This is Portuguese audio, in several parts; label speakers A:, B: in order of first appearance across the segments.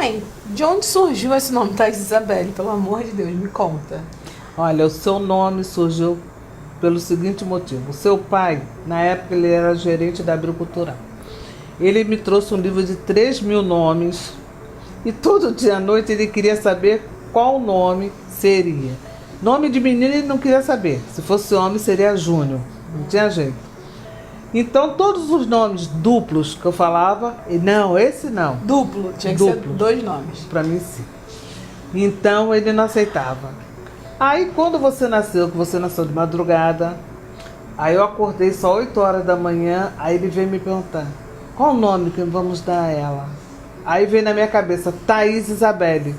A: Mãe, de onde surgiu esse nome Thaís Isabelle? Pelo amor de Deus, me conta.
B: Olha, o seu nome surgiu pelo seguinte motivo. O seu pai, na época, ele era gerente da agricultura. Ele me trouxe um livro de 3.000 nomes e todo dia à noite ele queria saber qual nome seria. Nome de menino ele não queria saber. Se fosse homem, seria Júnior. Não tinha jeito. Então, todos os nomes duplos que eu falava, não, esse não.
A: Duplo, tinha que ser 2 nomes.
B: Para mim, sim. Então, ele não aceitava. Aí, quando você nasceu, que você nasceu de madrugada, aí eu acordei só 8 horas da manhã, aí ele veio me perguntar, qual o nome que vamos dar a ela? Aí veio na minha cabeça, Thaís Isabelle.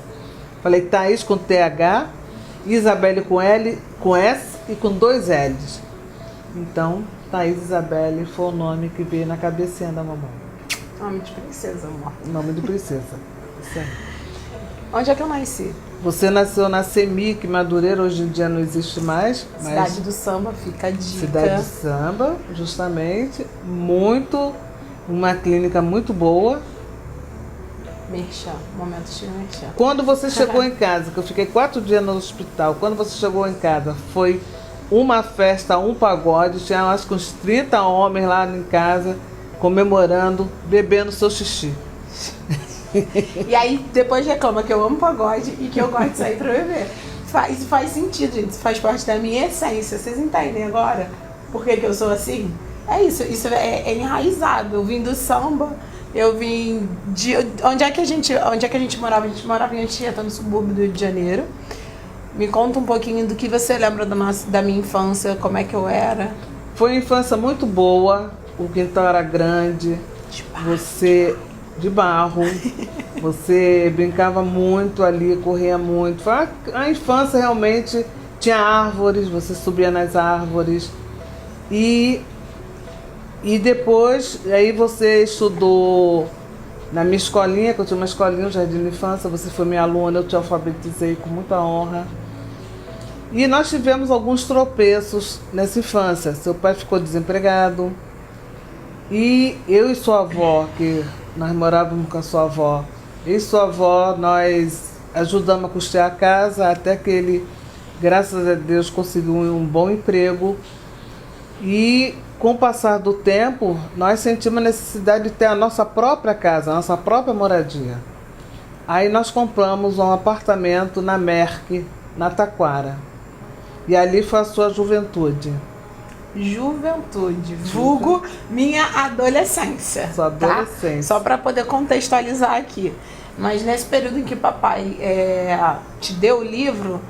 B: Falei, Thaís com TH, Isabelle com L, com S e com 2 L's. Então, Thaís Isabelle foi o nome que veio na cabecinha da mamãe.
A: Nome de princesa, amor.
B: Nome de princesa. Isso aí.
A: Onde é que eu nasci?
B: Você nasceu na Semic, Madureira, hoje em dia não existe mais.
A: Cidade do Samba, fica a dica.
B: Cidade do Samba, justamente. Uma clínica muito boa.
A: Merchan, momento de merchan.
B: Quando você chegou em casa, que eu fiquei 4 dias no hospital, quando você chegou em casa, foi uma festa, um pagode, tinha acho que uns 30 homens lá em casa, comemorando, bebendo seu xixi.
A: E aí depois reclama que eu amo pagode e que eu gosto de sair pra beber. Faz sentido, gente. Isso faz parte da minha essência. Vocês entendem agora por que eu sou assim? É isso é enraizado. Eu vim do samba, eu vim de. Onde é que a gente morava? A gente morava em Anchieta, no subúrbio do Rio de Janeiro. Me conta um pouquinho do que você lembra da minha infância, como é que eu era.
B: Foi uma infância muito boa, o quintal era grande, de barro, você brincava muito ali, corria muito. A infância realmente tinha árvores, você subia nas árvores. E depois, aí você estudou na minha escolinha, que eu tinha uma escolinha, um jardim de infância, você foi minha aluna, eu te alfabetizei com muita honra. E nós tivemos alguns tropeços nessa infância. Seu pai ficou desempregado. E eu e sua avó, que nós morávamos com a sua avó, eu e sua avó, nós ajudamos a custear a casa até que ele, graças a Deus, conseguiu um bom emprego. E com o passar do tempo, nós sentimos a necessidade de ter a nossa própria casa, a nossa própria moradia. Aí nós compramos um apartamento na Merck, na Taquara. E ali foi a sua juventude.
A: Juventude, vulgo minha adolescência.
B: Sua adolescência.
A: Tá? Só para poder contextualizar aqui. Mas nesse período em que papai te deu o livro,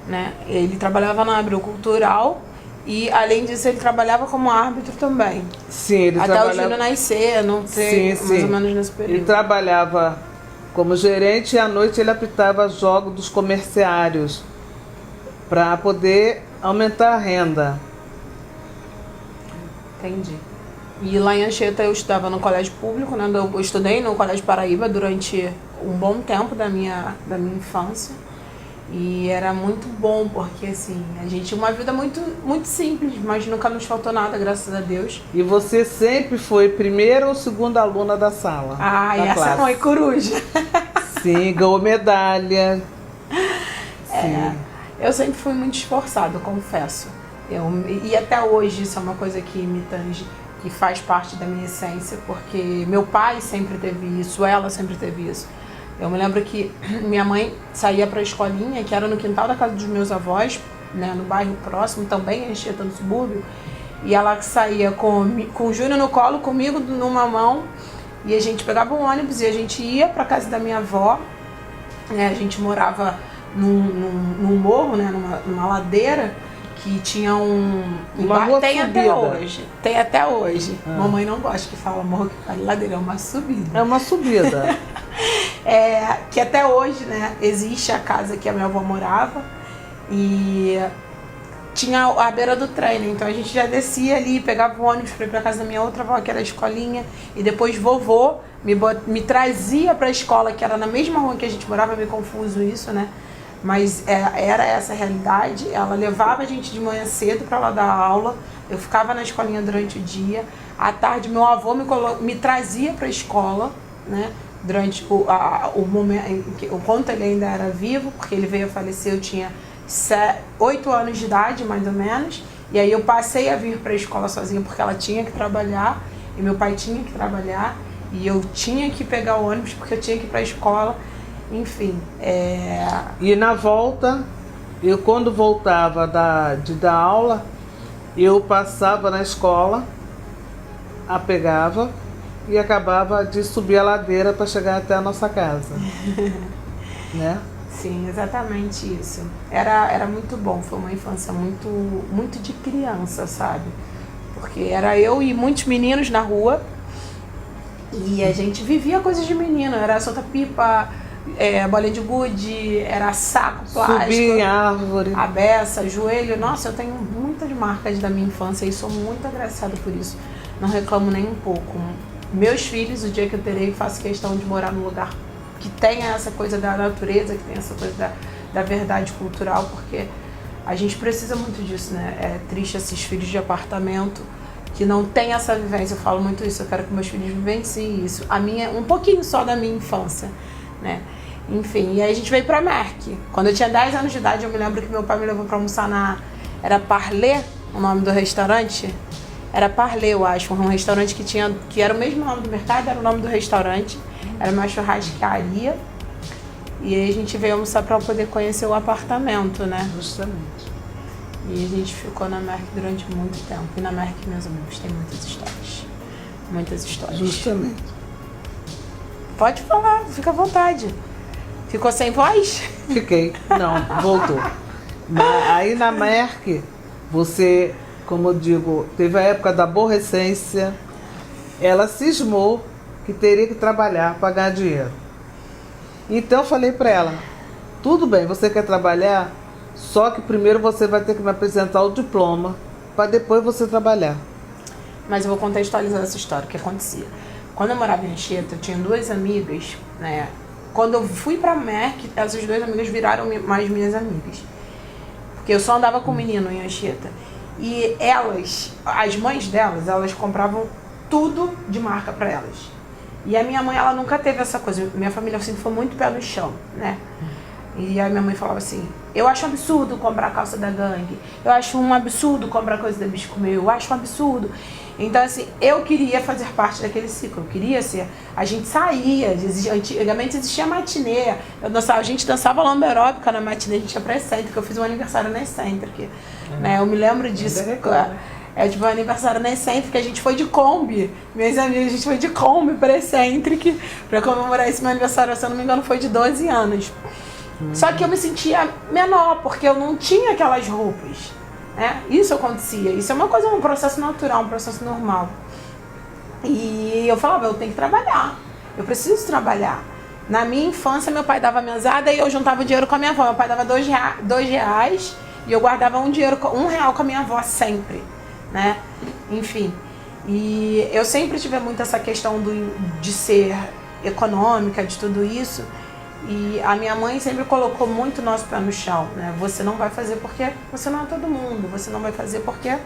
A: né, ele trabalhava na agricultural e, além disso, ele trabalhava como árbitro também.
B: Sim, ele
A: até
B: trabalhava...
A: o Júnior nascer, não sei,
B: sim,
A: mais ou menos nesse período.
B: Ele trabalhava como gerente e à noite ele apitava jogos dos comerciários para poder aumentar a renda.
A: Entendi. E lá em Anchieta eu estudava no colégio público, né? Eu estudei no Colégio Paraíba durante um bom tempo da minha infância. E era muito bom, porque assim, a gente tinha uma vida muito, muito simples, mas nunca nos faltou nada, graças a Deus.
B: E você sempre foi primeira ou segunda aluna da sala?
A: Ah, e essa não é coruja.
B: Sim, ganhou medalha.
A: Sim. Eu sempre fui muito esforçada, eu confesso. E até hoje isso é uma coisa que me tange, que faz parte da minha essência, porque meu pai sempre teve isso, ela sempre teve isso. Eu me lembro que minha mãe saía para a escolinha, que era no quintal da casa dos meus avós, né, no bairro próximo, também em Anchieta, no subúrbio, e ela saía com o Júnior no colo, comigo numa mão, e a gente pegava um ônibus e a gente ia para a casa da minha avó, né, a gente morava num morro, né, numa ladeira, que tinha
B: uma rua
A: tem
B: subida.
A: Tem até hoje. Mamãe não gosta que fala morro, que fala ladeira, é uma subida.
B: É uma subida.
A: Que até hoje, né, existe a casa que a minha avó morava e tinha a beira do trem, né? Então a gente já descia ali, pegava o ônibus para ir para casa da minha outra avó, que era a escolinha, e depois vovô me trazia para a escola, que era na mesma rua que a gente morava, meio confuso isso, né? Mas era essa a realidade. Ela levava a gente de manhã cedo para lá dar aula, eu ficava na escolinha durante o dia, à tarde meu avô me trazia para a escola, né? durante o momento, enquanto ele ainda era vivo, porque ele veio a falecer, eu tinha 8 anos de idade, mais ou menos, e aí eu passei a vir para a escola sozinha porque ela tinha que trabalhar, e meu pai tinha que trabalhar, e eu tinha que pegar o ônibus porque eu tinha que ir para a escola, enfim.
B: E na volta, eu quando voltava de dar aula, eu passava na escola, a pegava e acabava de subir a ladeira para chegar até a nossa casa. Né?
A: Sim, exatamente isso. Era muito bom, foi uma infância muito, muito de criança, sabe? Porque era eu e muitos meninos na rua e a gente vivia coisas de menino, era solta pipa, bola de gude, era saco plástico,
B: subir em árvore,
A: a beça, joelho. Nossa, eu tenho muitas marcas da minha infância e sou muito agraciada por isso. Não reclamo nem um pouco. Meus filhos, o dia que eu terei, faço questão de morar num lugar que tenha essa coisa da natureza, que tenha essa coisa da verdade cultural, porque a gente precisa muito disso, né? É triste esses filhos de apartamento que não tem essa vivência. Eu falo muito isso, eu quero que meus filhos vivenciem isso. A minha, um pouquinho só da minha infância, né? Enfim, e aí a gente veio pra Merck. Quando eu tinha 10 anos de idade, eu me lembro que meu pai me levou pra almoçar era Parlé, o nome do restaurante. Era Parlé, eu acho, um restaurante que era o mesmo nome do mercado, era o nome do restaurante. Era uma churrascaria. E aí a gente veio almoçar para poder conhecer o apartamento, né?
B: Justamente.
A: E a gente ficou na Merck durante muito tempo. E na Merck, meus amigos, tem muitas histórias. Muitas histórias.
B: Justamente.
A: Pode falar, fica à vontade. Ficou sem voz?
B: Fiquei. Não, voltou. Mas aí na Merck, você, como eu digo, teve a época da aborrecência. Ela cismou que teria que trabalhar para ganhar dinheiro. Então eu falei para ela, tudo bem, você quer trabalhar, só que primeiro você vai ter que me apresentar o diploma para depois você trabalhar.
A: Mas eu vou contextualizar essa história, o que acontecia. Quando eu morava em Anchieta, eu tinha 2 amigas, né? Quando eu fui pra Merck, essas 2 amigas viraram mais minhas amigas. Porque eu só andava com o menino em Anchieta. E elas, as mães delas, elas compravam tudo de marca para elas. E a minha mãe, ela nunca teve essa coisa. Minha família sempre foi muito pé no chão, né? E a minha mãe falava assim, eu acho um absurdo comprar calça da Gangue. Eu acho um absurdo comprar coisa da Bicho Comeu. Eu acho um absurdo. Então, assim, eu queria fazer parte daquele ciclo. Eu queria ser... A gente saía. Antigamente existia matinê. A gente dançava lamba aeróbica na matinê. A gente ia pra Excêntrica. Eu fiz um aniversário na Excêntrica. Né? Eu me lembro disso. Tipo, um aniversário na Excêntrica, a gente foi de Kombi. Minhas amigas, a gente foi de Kombi pra Excêntrica pra comemorar esse meu aniversário. Se eu não me engano, foi de 12 anos. Só que eu me sentia menor, porque eu não tinha aquelas roupas. Né? Isso acontecia. Isso é uma coisa, um processo natural, um processo normal. E eu falava, eu tenho que trabalhar. Eu preciso trabalhar. Na minha infância, meu pai dava mesada e eu juntava dinheiro com a minha avó. Meu pai dava R$2 e eu guardava R$1 com a minha avó sempre. Né? Enfim, e eu sempre tive muito essa questão de ser econômica, de tudo isso, e a minha mãe sempre colocou muito o nosso pé no chão, né? Você não vai fazer porque você não é todo mundo, você não vai fazer porque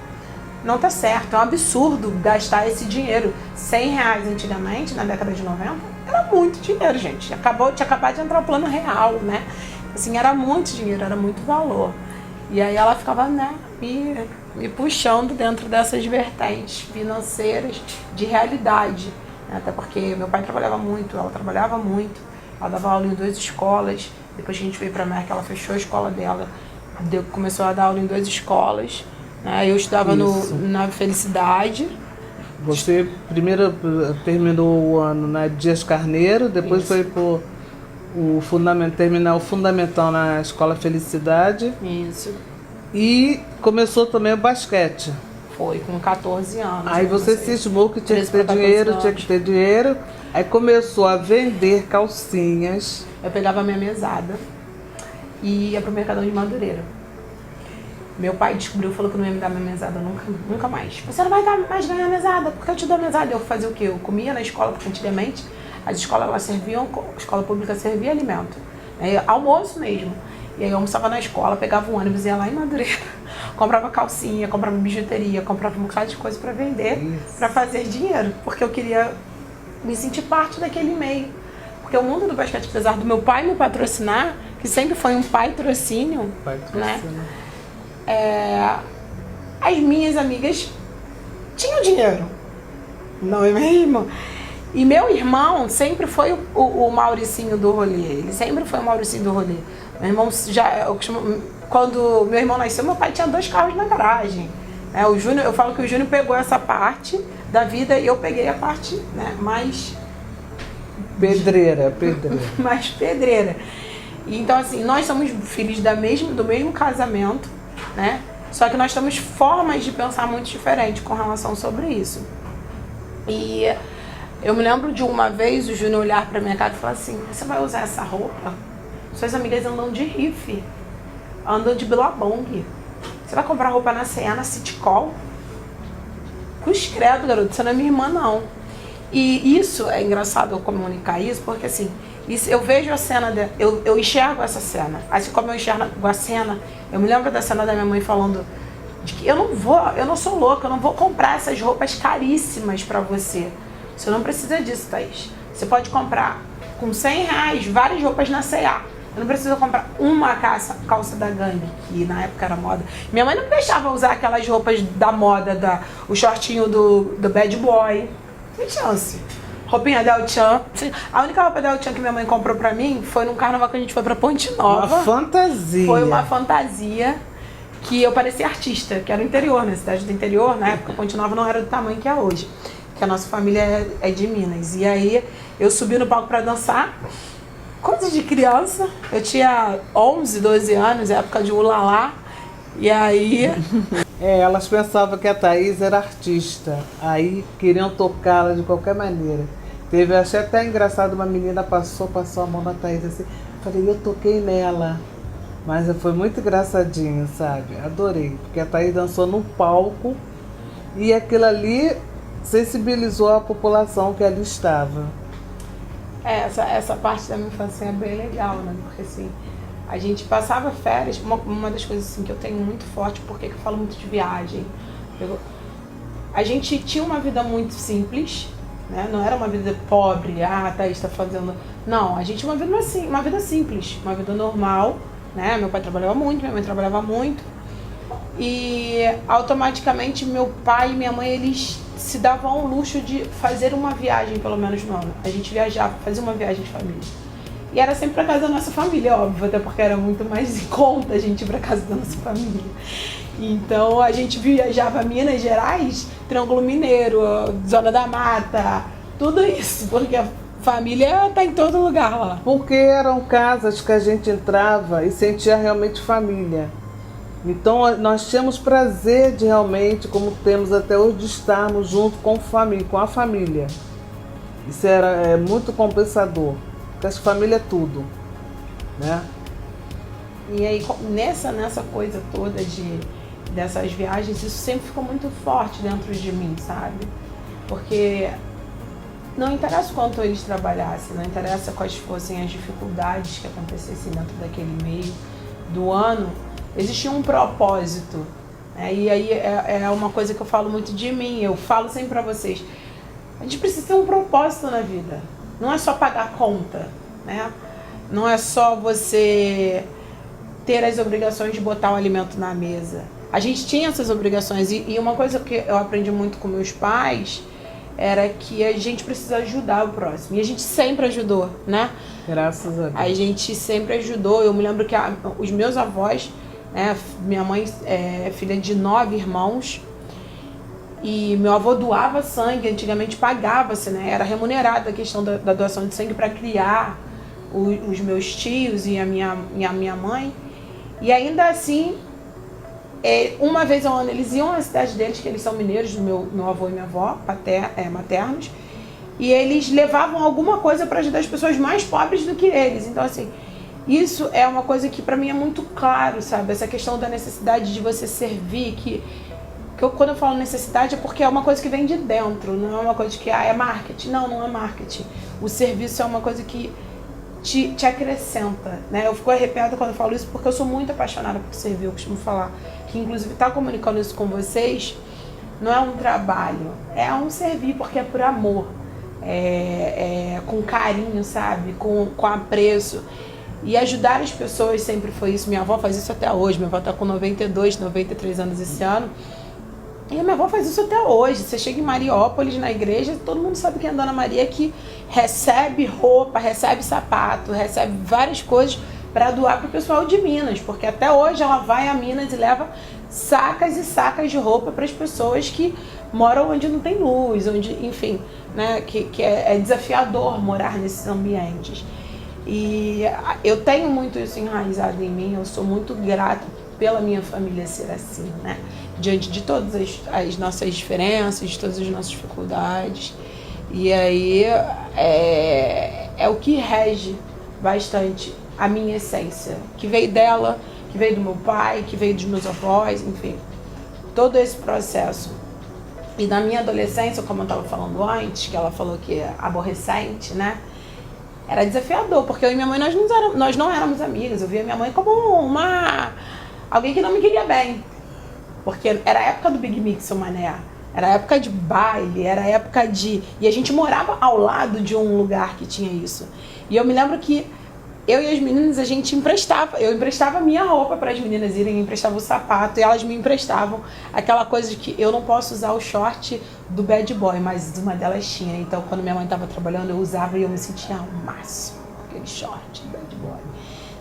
A: não tá certo. É um absurdo gastar esse dinheiro. R$100 antigamente, na década de 90, era muito dinheiro, gente. Tinha acabado de entrar o plano real, né? Assim, era muito dinheiro, era muito valor. E aí ela ficava, né, me puxando dentro dessas vertentes financeiras de realidade. Né? Até porque meu pai trabalhava muito, ela trabalhava muito, ela dava aula em 2 escolas. Depois que a gente veio para a Merck, ela fechou a escola dela, começou a dar aula em 2 escolas. Né? Eu estudava na Felicidade.
B: Você primeiro terminou o ano na Dias Carneiro, depois foi por terminar o fundamental na Escola Felicidade.
A: Isso.
B: E começou também o basquete.
A: Foi, com 14 anos.
B: Aí você cismou que tinha que ter dinheiro, Aí começou a vender calcinhas.
A: Eu pegava a minha mesada e ia pro Mercadão de Madureira. Meu pai descobriu, falou que não ia me dar minha mesada nunca mais. Você não vai mais ganhar mesada, porque eu te dou mesada. Eu fazia o quê? Eu comia na escola, porque antigamente as escolas elas serviam, a escola pública servia alimento. Almoço mesmo. E aí eu almoçava na escola, pegava um ônibus, ia lá em Madureira, comprava calcinha, comprava bijuteria, comprava um bocado de coisa para vender, para fazer dinheiro, porque eu queria me sentir parte daquele meio. Porque o mundo do basquete, apesar do meu pai me patrocinar, que sempre foi um patrocínio, né? As minhas amigas tinham dinheiro, não é mesmo? E meu irmão sempre foi o Mauricinho do rolê. Ele sempre foi o Mauricinho do rolê. Meu irmão quando meu irmão nasceu, meu pai tinha 2 carros na garagem. O Júnior, eu falo que o Júnior pegou essa parte da vida e eu peguei a parte, né, mais
B: pedreira.
A: mais pedreira. Então, assim, nós somos filhos do mesmo casamento, né? Só que nós temos formas de pensar muito diferentes com relação sobre isso. E eu me lembro de uma vez o Júnior olhar pra minha cara e falar assim: você vai usar essa roupa? Suas amigas andam de riff, andam de Billabong. Você vai comprar roupa na C&A, na Citycol? Cruz credo, garoto, você não é minha irmã, não. E isso é engraçado eu comunicar isso, porque assim, eu vejo a cena, eu enxergo essa cena. Assim como eu enxergo a cena, eu me lembro da cena da minha mãe falando de que eu não sou louca, eu não vou comprar essas roupas caríssimas pra você. Você não precisa disso, Thaís. Você pode comprar com R$100 várias roupas na C&A. Eu não preciso comprar uma calça da Gangue, que na época era moda. Minha mãe não me deixava usar aquelas roupas da moda, o shortinho do Bad Boy. Tem chance. Roupinha Del Chan. A única roupa Del Chan que minha mãe comprou pra mim foi num carnaval que a gente foi pra Ponte Nova.
B: Uma fantasia.
A: Foi uma fantasia que eu parecia artista, que era no interior, na cidade do interior. Na época, Ponte Nova não era do tamanho que é hoje, que a nossa família é de Minas. E aí, eu subi no palco pra dançar. Coisa de criança. Eu tinha 11, 12 anos, época de ulalá. E aí...
B: elas pensavam que a Thaís era artista, aí queriam tocá-la de qualquer maneira. Achei até engraçado, uma menina passou a mão na Thaís assim, falei, eu toquei nela. Mas foi muito engraçadinho, sabe? Adorei, porque a Thaís dançou no palco e aquilo ali sensibilizou a população que ali estava.
A: Essa parte da minha infância é bem legal, né? Porque assim, a gente passava férias, uma das coisas assim, que eu tenho muito forte, porque eu falo muito de viagem. A gente tinha uma vida muito simples, né? Não era uma vida pobre, a Thaís está fazendo... Não, a gente tinha uma vida simples, uma vida normal, né? Meu pai trabalhava muito, minha mãe trabalhava muito. E automaticamente meu pai e minha mãe, eles se davam ao luxo de fazer uma viagem, pelo menos no ano. A gente viajava, fazia uma viagem de família. E era sempre pra casa da nossa família, óbvio, até porque era muito mais em conta a gente ir pra casa da nossa família. Então a gente viajava Minas Gerais, Triângulo Mineiro, Zona da Mata, tudo isso, porque a família tá em todo lugar lá.
B: Porque eram casas que a gente entrava e sentia realmente família. Então nós tínhamos prazer de realmente, como temos até hoje, de estarmos junto com a família. Isso era muito compensador, porque a família é tudo, né?
A: E aí nessa coisa toda dessas viagens, isso sempre ficou muito forte dentro de mim, sabe? Porque não interessa quanto eles trabalhassem, não interessa quais fossem as dificuldades que acontecessem dentro daquele meio do ano, existia um propósito, né? E aí é uma coisa que eu falo muito de mim, eu falo sempre pra vocês, a gente precisa ter um propósito na vida, não é só pagar conta, né? Não é só você ter as obrigações de botar o alimento na mesa. A gente tinha essas obrigações e uma coisa que eu aprendi muito com meus pais era que a gente precisa ajudar o próximo. E a gente sempre ajudou, né?
B: Graças a Deus.
A: A gente sempre ajudou. Eu me lembro que os meus avós, né, minha mãe é filha de 9 irmãos, e meu avô doava sangue, antigamente pagava-se, né? Era remunerada a questão da doação de sangue para criar os meus tios e a minha mãe. E ainda assim, uma vez ao ano eles iam à cidade deles, que eles são mineiros, do meu avô e minha avó, maternos, e eles levavam alguma coisa para ajudar as pessoas mais pobres do que eles. Então, assim, isso é uma coisa que para mim é muito claro, sabe? Essa questão da necessidade de você servir, quando eu falo necessidade é porque é uma coisa que vem de dentro, não é uma coisa que é marketing. Não é marketing. O serviço é uma coisa que te acrescenta, né? Eu fico arrepiada quando eu falo isso, porque eu sou muito apaixonada por servir. Eu costumo falar que, inclusive, estar comunicando isso com vocês não é um trabalho, é um servir, porque é por amor. com carinho, sabe? Com apreço. E ajudar as pessoas sempre foi isso. Minha avó faz isso até hoje. Minha avó está com 92, 93 anos esse ano. E a minha avó faz isso até hoje. Você chega em Mariópolis, na igreja, todo mundo sabe quem é a Dona Maria, que recebe roupa, recebe sapato, recebe várias coisas para doar para o pessoal de Minas. Porque até hoje ela vai a Minas e leva sacas e sacas de roupa para as pessoas que moram onde não tem luz, onde, enfim, né, que é desafiador morar nesses ambientes. E eu tenho muito isso enraizado em mim, eu sou muito grata pela minha família ser assim, né? Diante de todas as nossas diferenças, de todas as nossas dificuldades. E aí é o que rege bastante a minha essência, que veio dela, que veio do meu pai, que veio dos meus avós, enfim. Todo esse processo. E na minha adolescência, como eu estava falando antes, que ela falou que é aborrecente, né? Era desafiador, porque eu e minha mãe, nós não éramos amigas. Eu via minha mãe como alguém que não me queria bem. Porque era a época do Big Mix, Mané. Era a época de baile, era a época de... E a gente morava ao lado de um lugar que tinha isso. E eu me lembro que eu e as meninas, a gente emprestava. Eu emprestava minha roupa para as meninas irem, emprestava o sapato, e elas me emprestavam aquela coisa de que eu não posso usar o short do bad boy, mas uma delas tinha. Então, quando minha mãe estava trabalhando, eu usava e eu me sentia ao máximo, aquele short do bad boy,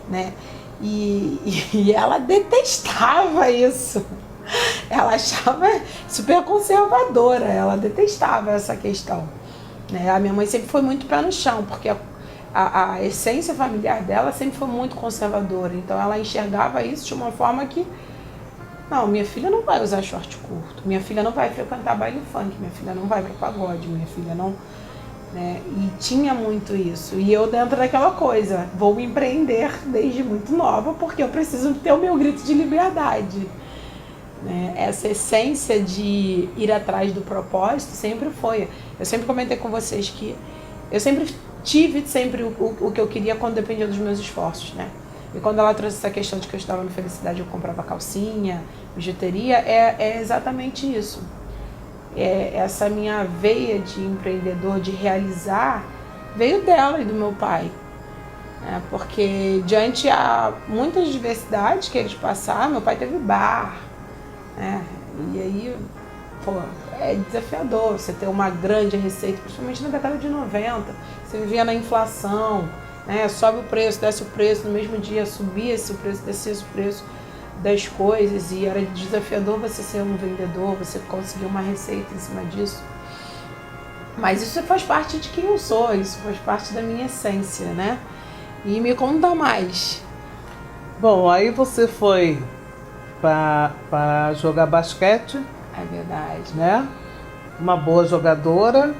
A: né? E ela detestava isso. Ela achava super conservadora, ela detestava essa questão, né? A minha mãe sempre foi muito pé no chão, porque a essência familiar dela sempre foi muito conservadora, então ela enxergava isso de uma forma que, não, minha filha não vai usar short curto, minha filha não vai frequentar baile funk, minha filha não vai para pagode, minha filha não, né? E tinha muito isso, e eu dentro daquela coisa, vou empreender desde muito nova, porque eu preciso ter o meu grito de liberdade, né? Essa essência de ir atrás do propósito sempre foi, eu sempre comentei com vocês que eu sempre tive sempre o que eu queria quando dependia dos meus esforços, né? E quando ela trouxe essa questão de que eu estava no Felicidade, eu comprava calcinha, bijuteria, é exatamente isso. Essa minha veia de empreendedor, de realizar, veio dela e do meu pai. Porque diante a muitas diversidades que eles passaram, meu pai teve bar, né? E aí, pô, é desafiador você ter uma grande receita, principalmente na década de 90. Você vivia na inflação, né? Sobe o preço, desce o preço, no mesmo dia subia esse preço, descia o preço das coisas, e era desafiador você ser um vendedor, você conseguir uma receita em cima disso. Mas isso faz parte de quem eu sou, isso faz parte da minha essência, né? E me conta mais.
B: Bom, aí você foi para jogar basquete.
A: É verdade.
B: Né? Uma boa jogadora.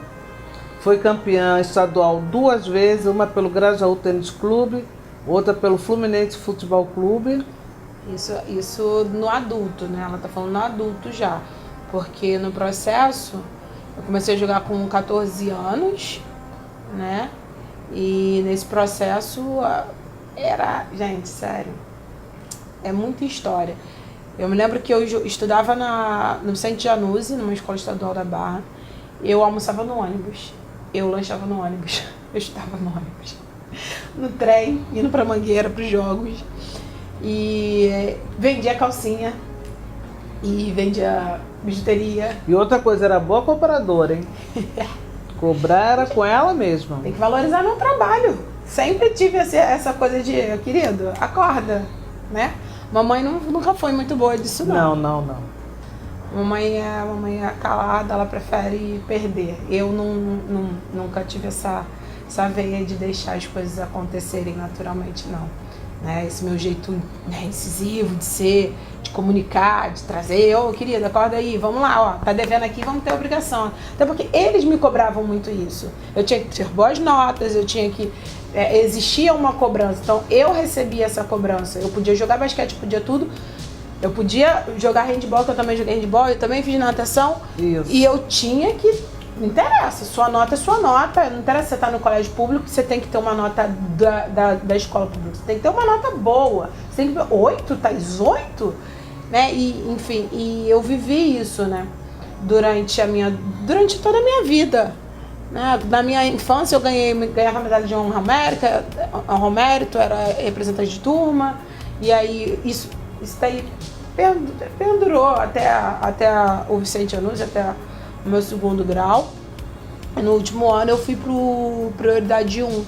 B: Foi campeã estadual 2 vezes, uma pelo Grajaú Tênis Clube, outra pelo Fluminense Futebol Clube.
A: Isso no adulto, né? Ela tá falando no adulto já. Porque no processo, eu comecei a jogar com 14 anos, né? E nesse processo gente, sério, é muita história. Eu me lembro que eu estudava no Vicente Januzzi, numa escola estadual da Barra. Eu almoçava no ônibus, eu lanchava no ônibus, eu estudava no ônibus, no trem, indo pra Mangueira, pros jogos. E vendia calcinha, e vendia bijuteria.
B: E outra coisa, era boa compradora, hein? Cobrar era com ela mesma.
A: Tem que valorizar meu trabalho. Sempre tive essa coisa de, querido, acorda, né? Mamãe nunca foi muito boa disso, não.
B: Não.
A: Mamãe é calada, ela prefere perder. Eu nunca tive essa veia de deixar as coisas acontecerem naturalmente, não. Né? Esse meu jeito, né, incisivo de ser, de comunicar, de trazer, querida, acorda aí, vamos lá, tá devendo aqui, vamos ter obrigação. Até porque eles me cobravam muito isso. Eu tinha que ter boas notas, eu tinha que... existia uma cobrança, então eu recebia essa cobrança. Eu podia jogar basquete, podia tudo. Eu podia jogar handball, que eu também joguei handball, eu também fiz natação.
B: Isso.
A: E eu tinha que... Não interessa, sua nota é sua nota. Não interessa se você tá no colégio público, você tem que ter uma nota da escola pública. Você tem que ter uma nota boa. Você tem que ter 8, tá 8? Né? E, enfim, e eu vivi isso, né? Durante toda a minha vida. Né? Na minha infância eu ganhava medalha de honra ao mérito, era representante de turma, e aí isso daí pendurou até o Vicente Anúncio, até o meu 2º grau. E no último ano eu fui pro prioridade 1,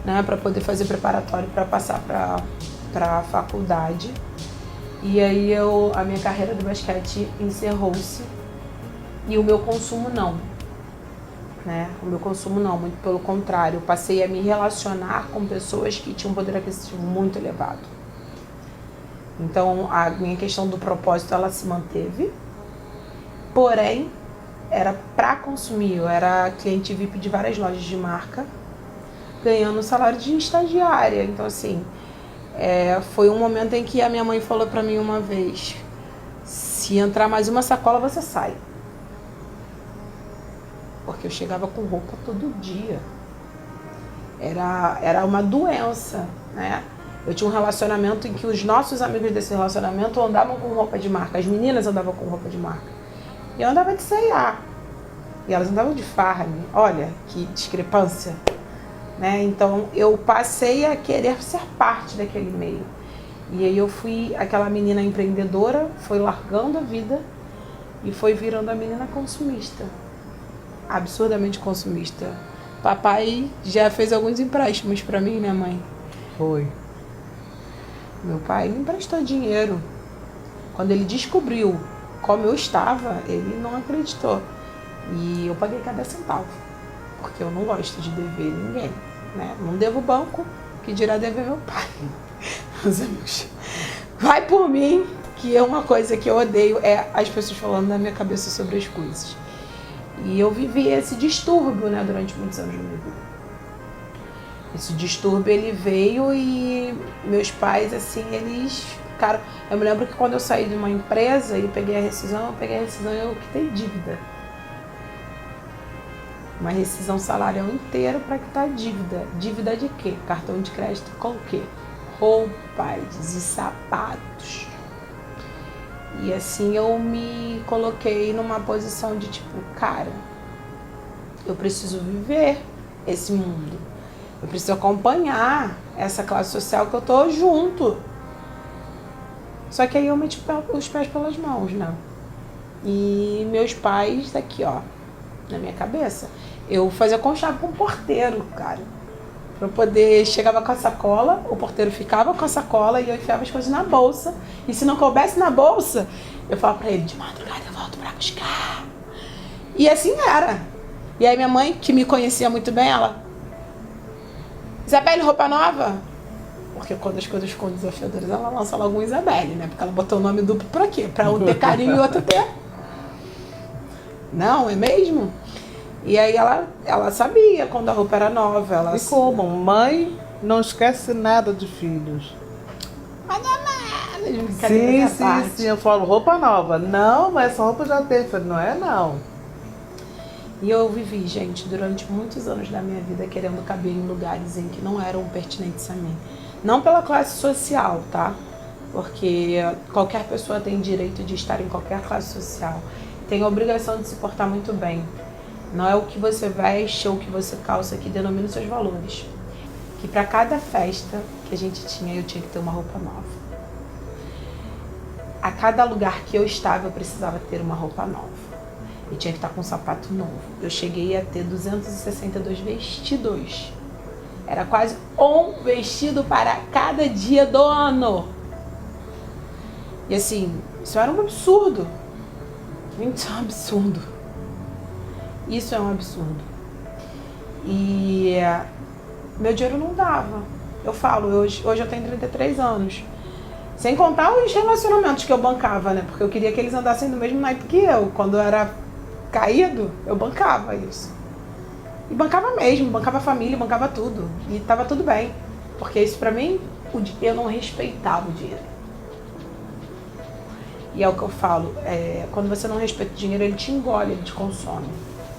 A: né, para poder fazer preparatório para passar para a faculdade. E aí a minha carreira do basquete encerrou-se e o meu consumo não. Né? O meu consumo não, muito pelo contrário, eu passei a me relacionar com pessoas que tinham um poder aquisitivo muito elevado. Então a minha questão do propósito ela se manteve, porém era para consumir. Eu era cliente VIP de várias lojas de marca, ganhando salário de estagiária. Então assim, foi um momento em que a minha mãe falou para mim uma vez: se entrar mais uma sacola você sai. Porque eu chegava com roupa todo dia. Era uma doença, né? Eu tinha um relacionamento em que os nossos amigos desse relacionamento andavam com roupa de marca. As meninas andavam com roupa de marca. E eu andava de C&A. E elas andavam de Farm. Olha, que discrepância. Né? Então, eu passei a querer ser parte daquele meio. E aí eu fui aquela menina empreendedora, foi largando a vida e foi virando a menina consumista. Absurdamente consumista. Papai já fez alguns empréstimos para mim, né, mãe?
B: Foi.
A: Meu pai me emprestou dinheiro. Quando ele descobriu como eu estava, ele não acreditou. E eu paguei cada centavo. Porque eu não gosto de dever ninguém, né? Não devo banco, que dirá dever meu pai. Meus amigos, vai por mim, que é uma coisa que eu odeio, é as pessoas falando na minha cabeça sobre as coisas. E eu vivi esse distúrbio, né, durante muitos anos da minha vida. Esse distúrbio, ele veio e meus pais, assim, eles ficaram... Eu me lembro que quando eu saí de uma empresa e peguei a rescisão e eu quitei dívida. Uma rescisão salarial inteira para quitar dívida. Dívida de quê? Cartão de crédito com o quê? Roupas e sapatos. E assim eu me coloquei numa posição de tipo, cara, eu preciso viver esse mundo. Eu preciso acompanhar essa classe social que eu tô junto. Só que aí eu meti os pés pelas mãos, né? E meus pais, daqui ó, na minha cabeça, eu fazia conchavo com o porteiro, cara. Pra eu poder, chegava com a sacola, o porteiro ficava com a sacola e eu enfiava as coisas na bolsa. E se não coubesse na bolsa, eu falava pra ele, de madrugada eu volto pra buscar. E assim era. E aí minha mãe, que me conhecia muito bem, ela... Isabelle, roupa nova? Porque quando as coisas ficam desafiadoras, ela lança logo um Isabelle, né? Porque ela botou o nome duplo pra quê? Pra um ter carinho e o outro ter. Não, é mesmo? E aí ela sabia quando a roupa era nova. Ela...
B: E como? Mãe não esquece nada de filhos.
A: Mas não é nada.
B: Sim, eu falo roupa nova. Não, mas essa roupa já tem. Eu falei, não é não.
A: E eu vivi, gente, durante muitos anos da minha vida querendo caber em lugares em que não eram pertinentes a mim. Não pela classe social, tá? Porque qualquer pessoa tem direito de estar em qualquer classe social. Tem a obrigação de se portar muito bem. Não é o que você veste ou o que você calça que denomina os seus valores. Que para cada festa que a gente tinha, eu tinha que ter uma roupa nova. A cada lugar que eu estava, eu precisava ter uma roupa nova. Eu tinha que estar com um sapato novo. Eu cheguei a ter 262 vestidos. Era quase um vestido para cada dia do ano. E assim, isso era um absurdo. Gente, isso é um absurdo. Isso é um absurdo. E meu dinheiro não dava. Eu falo, hoje eu tenho 33 anos. Sem contar os relacionamentos que eu bancava, né? Porque eu queria que eles andassem do mesmo naipe que eu. Quando eu era caído, eu bancava isso. E bancava mesmo, bancava a família, bancava tudo. E tava tudo bem. Porque isso pra mim, eu não respeitava o dinheiro. E é o que eu falo, quando você não respeita o dinheiro, ele te engole, ele te consome.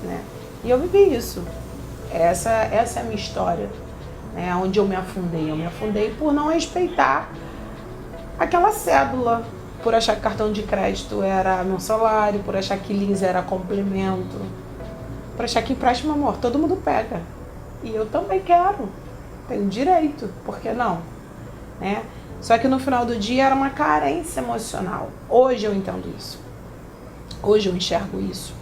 A: Né? E eu vivi isso. Essa é a minha história, né? Onde eu me afundei. Eu me afundei por não respeitar aquela cédula, por achar que cartão de crédito era meu salário, por achar que lins era complemento. Para cheque empréstimo, amor, todo mundo pega. E eu também quero. Tenho direito, por que não? Né? Só que no final do dia era uma carência emocional. Hoje eu entendo isso. Hoje eu enxergo isso.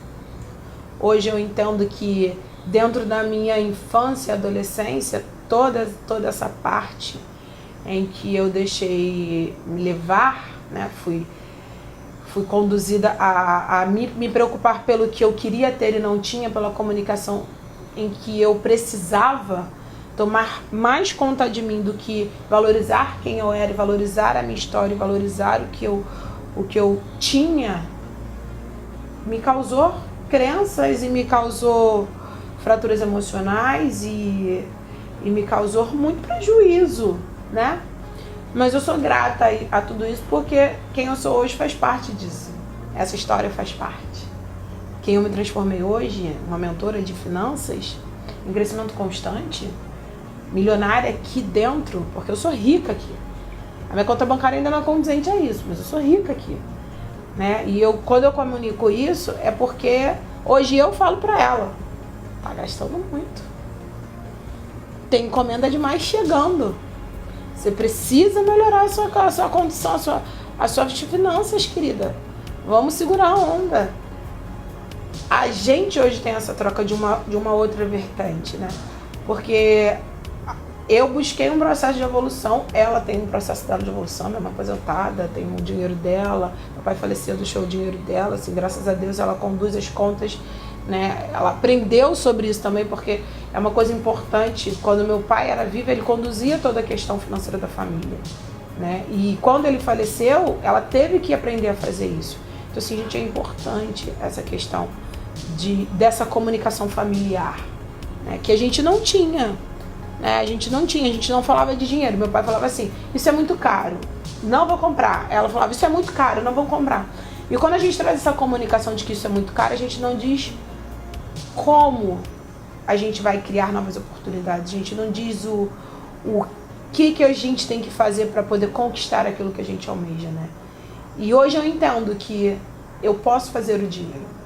A: Hoje eu entendo que dentro da minha infância e adolescência, toda essa parte em que eu deixei me levar, né, fui conduzida a me preocupar pelo que eu queria ter e não tinha, pela comunicação em que eu precisava tomar mais conta de mim do que valorizar quem eu era, e valorizar a minha história, e valorizar o que eu tinha, me causou crenças e me causou fraturas emocionais e me causou muito prejuízo, né? Mas eu sou grata a tudo isso porque quem eu sou hoje faz parte disso. Essa história faz parte. Quem eu me transformei hoje, uma mentora de finanças, em crescimento constante, milionária aqui dentro, porque eu sou rica aqui. A minha conta bancária ainda não é condizente a isso, mas eu sou rica aqui. Né? E quando eu comunico isso, é porque hoje eu falo pra ela, tá gastando muito. Tem encomenda demais chegando. Você precisa melhorar a sua condição, as suas finanças, querida. Vamos segurar a onda. A gente hoje tem essa troca de uma outra vertente, né? Porque eu busquei um processo de evolução, ela tem um processo dela de evolução, minha mãe aposentada, tem o dinheiro dela, meu pai faleceu, deixou o dinheiro dela, assim, graças a Deus ela conduz as contas, né? Ela aprendeu sobre isso também, porque é uma coisa importante. Quando meu pai era vivo, ele conduzia toda a questão financeira da família, né? E quando ele faleceu, ela teve que aprender a fazer isso. Então, assim, gente, é importante essa questão dessa comunicação familiar, né? Que a gente não tinha, né? A gente não falava de dinheiro. Meu pai falava assim, isso é muito caro, não vou comprar. Ela falava, isso é muito caro, não vou comprar. E quando a gente traz essa comunicação de que isso é muito caro, a gente não diz como a gente vai criar novas oportunidades. A gente não diz o que a gente tem que fazer para poder conquistar aquilo que a gente almeja, né? E hoje eu entendo que eu posso fazer o dinheiro.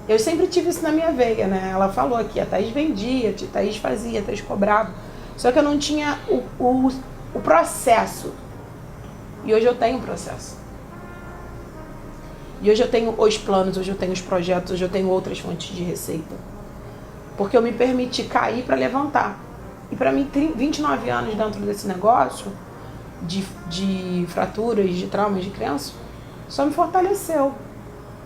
A: Eu sempre tive isso na minha veia, né? Ela falou aqui, a Thaís vendia, a Thaís fazia, a Thaís cobrava. Só que eu não tinha o processo. E hoje eu tenho o processo. E hoje eu tenho os planos, hoje eu tenho os projetos, hoje eu tenho outras fontes de receita. Porque eu me permiti cair para levantar. E para mim, 29 anos dentro desse negócio, de fraturas, de traumas, de crença, só me fortaleceu.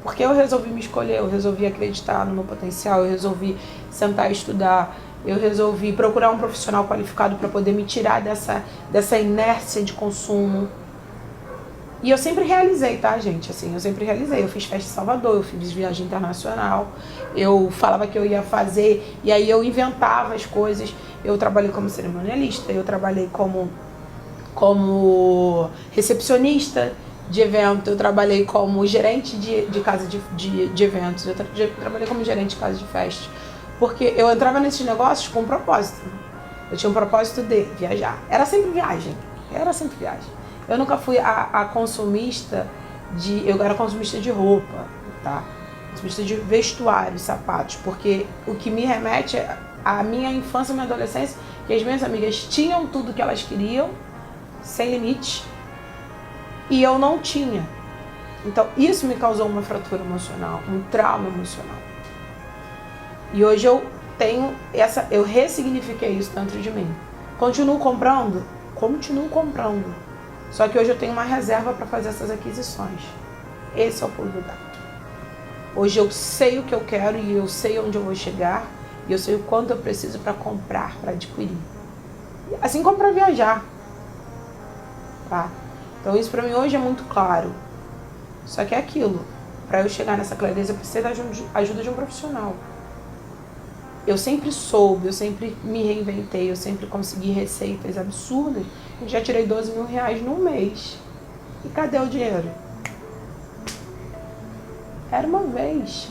A: Porque eu resolvi me escolher, eu resolvi acreditar no meu potencial, eu resolvi sentar e estudar, eu resolvi procurar um profissional qualificado para poder me tirar dessa inércia de consumo. E eu sempre realizei, tá, gente? Assim, eu sempre realizei. Eu fiz festa em Salvador, eu fiz viagem internacional, eu falava que eu ia fazer, e aí eu inventava as coisas. Eu trabalhei como cerimonialista, eu trabalhei como recepcionista de evento, eu trabalhei como gerente de casa de eventos, eu trabalhei como gerente de casa de festa. Porque eu entrava nesses negócios com um propósito. Eu tinha um propósito de viajar. Era sempre viagem. Eu nunca fui a consumista eu era consumista de roupa, tá? Consumista de vestuário, sapatos, porque o que me remete à minha infância e minha adolescência, que as minhas amigas tinham tudo que elas queriam, sem limite, e eu não tinha. Então isso me causou uma fratura emocional, um trauma emocional. E hoje eu ressignifiquei isso dentro de mim. Continuo comprando? Continuo comprando. Só que hoje eu tenho uma reserva para fazer essas aquisições. Esse é o pulo do gato. Hoje eu sei o que eu quero e eu sei onde eu vou chegar e eu sei o quanto eu preciso para comprar, para adquirir. Assim como para viajar. Tá? Então isso para mim hoje é muito claro. Só que é aquilo. Para eu chegar nessa clareza eu preciso da ajuda de um profissional. Eu sempre soube, eu sempre me reinventei, eu sempre consegui receitas absurdas. Eu já tirei 12 mil reais num mês. E cadê o dinheiro? Era uma vez.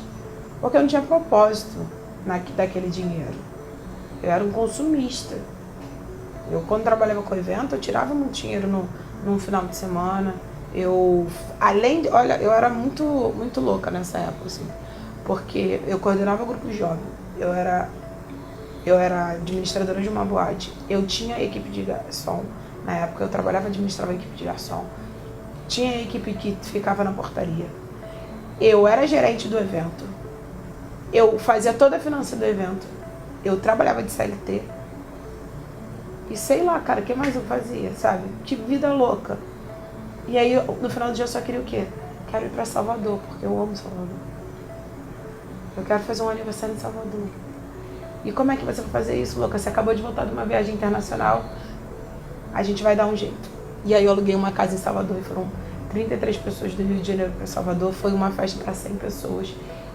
A: Porque eu não tinha propósito daquele dinheiro. Eu era um consumista. Eu, quando trabalhava com evento, eu tirava muito dinheiro num final de semana. Eu era muito, muito louca nessa época, assim. porque eu coordenava o grupo jovem, eu era administradora de uma boate, eu tinha equipe de garçom, na época eu administrava a equipe de garçom, tinha a equipe que ficava na portaria, eu era gerente do evento, eu fazia toda a finança do evento, eu trabalhava de CLT, e sei lá, cara, o que mais eu fazia, sabe? Que vida louca. E aí, no final do dia, eu só queria o quê? Quero ir pra Salvador, porque eu amo Salvador. Eu quero fazer um aniversário em Salvador. E como é que você vai fazer isso, louca? Você acabou de voltar de uma viagem internacional, a gente vai dar um jeito. E aí eu aluguei uma casa em Salvador e foram 33 pessoas do Rio de Janeiro para Salvador. Foi uma festa para 100 pessoas.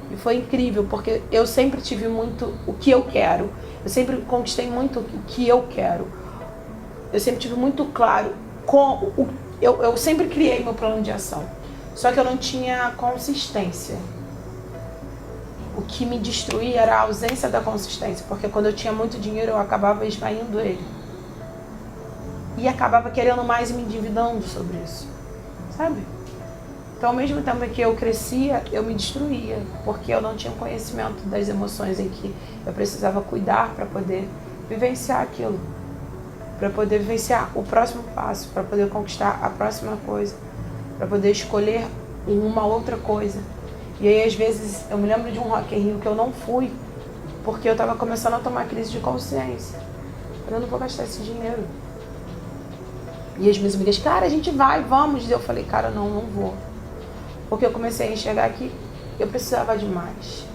A: E foi incrível, porque eu sempre tive muito o que eu quero. Eu sempre conquistei muito o que eu quero. Eu sempre tive muito claro eu sempre criei meu plano de ação. Só que eu não tinha consistência. O que me destruía era a ausência da consistência, porque quando eu tinha muito dinheiro eu acabava esvaindo ele. E acabava querendo mais e me endividando sobre isso, sabe? Então, ao mesmo tempo que eu crescia, eu me destruía, porque eu não tinha conhecimento das emoções em que eu precisava cuidar para poder vivenciar aquilo, para poder vivenciar o próximo passo, para poder conquistar a próxima coisa, para poder escolher uma outra coisa. E aí, às vezes, eu me lembro de um Rock in Rio que eu não fui, porque eu estava começando a tomar crise de consciência. Eu não vou gastar esse dinheiro. E as minhas amigas, cara, a gente vai, vamos. E eu falei, cara, não vou. Porque eu comecei a enxergar que eu precisava de mais.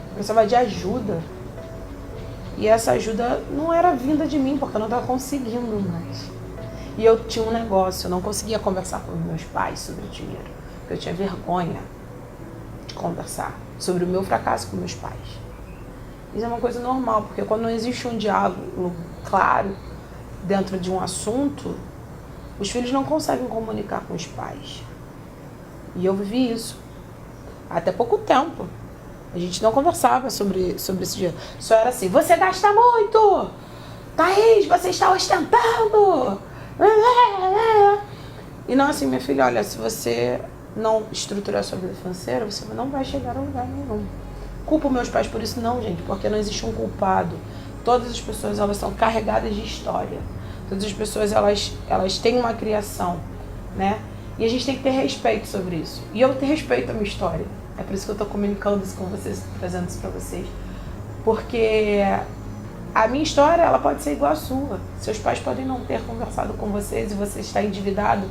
A: Eu precisava de ajuda. E essa ajuda não era vinda de mim, porque eu não estava conseguindo mais. E eu tinha um negócio, eu não conseguia conversar com meus pais sobre dinheiro. Porque eu tinha vergonha de conversar sobre o meu fracasso com meus pais. Isso é uma coisa normal, porque quando não existe um diálogo claro dentro de um assunto, os filhos não conseguem comunicar com os pais. E eu vivi isso. Até pouco tempo. A gente não conversava sobre esse dinheiro. Só era assim, você gasta muito! Thaís, você está ostentando! E não assim, minha filha, olha, se você não estruturar sua vida financeira, você não vai chegar a lugar nenhum. Culpo meus pais por isso? Não, gente, porque não existe um culpado. Todas as pessoas, elas são carregadas de história. Todas as pessoas, elas têm uma criação, né? E a gente tem que ter respeito sobre isso. E eu respeito a minha história. É por isso que eu estou comunicando isso com vocês, trazendo isso para vocês. Porque a minha história, ela pode ser igual à sua. Seus pais podem não ter conversado com vocês e você está endividado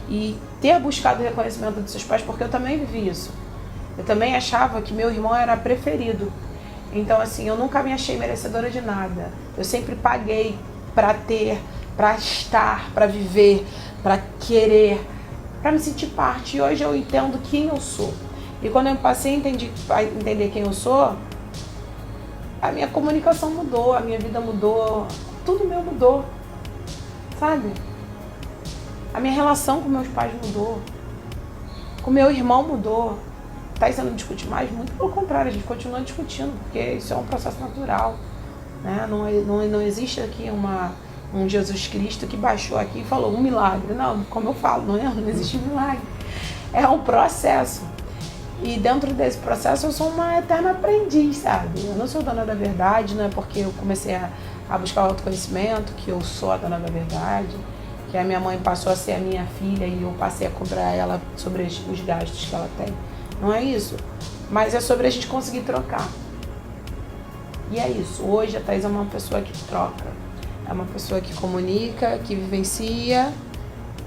A: e ter buscado o reconhecimento dos seus pais, porque eu também vivi isso. Eu também achava que meu irmão era preferido. Então, assim, eu nunca me achei merecedora de nada. Eu sempre paguei para ter, para estar, para viver, para querer, para me sentir parte. E hoje eu entendo quem eu sou. E quando eu passei a entender quem eu sou, a minha comunicação mudou, a minha vida mudou, tudo meu mudou, sabe? A minha relação com meus pais mudou, com meu irmão mudou. Tá isso não discute mais? Muito pelo contrário, a gente continua discutindo, porque isso é um processo natural, né? Não existe aqui um Jesus Cristo que baixou aqui e falou um milagre. Não, como eu falo, não existe milagre. É um processo. E dentro desse processo eu sou uma eterna aprendiz, sabe? Eu não sou dona da verdade, não é porque eu comecei a buscar o autoconhecimento que eu sou a dona da verdade, que a minha mãe passou a ser a minha filha e eu passei a cobrar ela sobre os gastos que ela tem. Não é isso, mas é sobre a gente conseguir trocar. E é isso, hoje a Thaís é uma pessoa que troca, é uma pessoa que comunica, que vivencia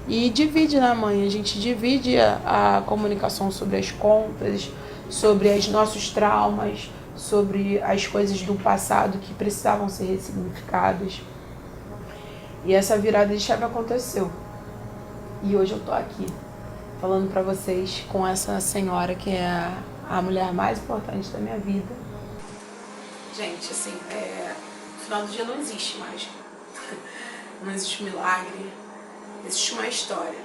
A: e divide, né, mãe? A gente divide a comunicação sobre as contas, sobre os nossos traumas, sobre as coisas do passado que precisavam ser ressignificadas. E essa virada de chave aconteceu. E hoje eu tô aqui, falando pra vocês com essa senhora que é a mulher mais importante da minha vida. Gente, assim, no final do dia não existe mágica. Não existe milagre. Existe uma história.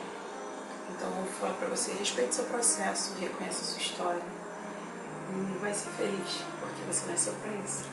A: Então eu vou falar pra você, respeite seu processo, reconheça a sua história. E vai ser feliz, porque você nasceu pra isso.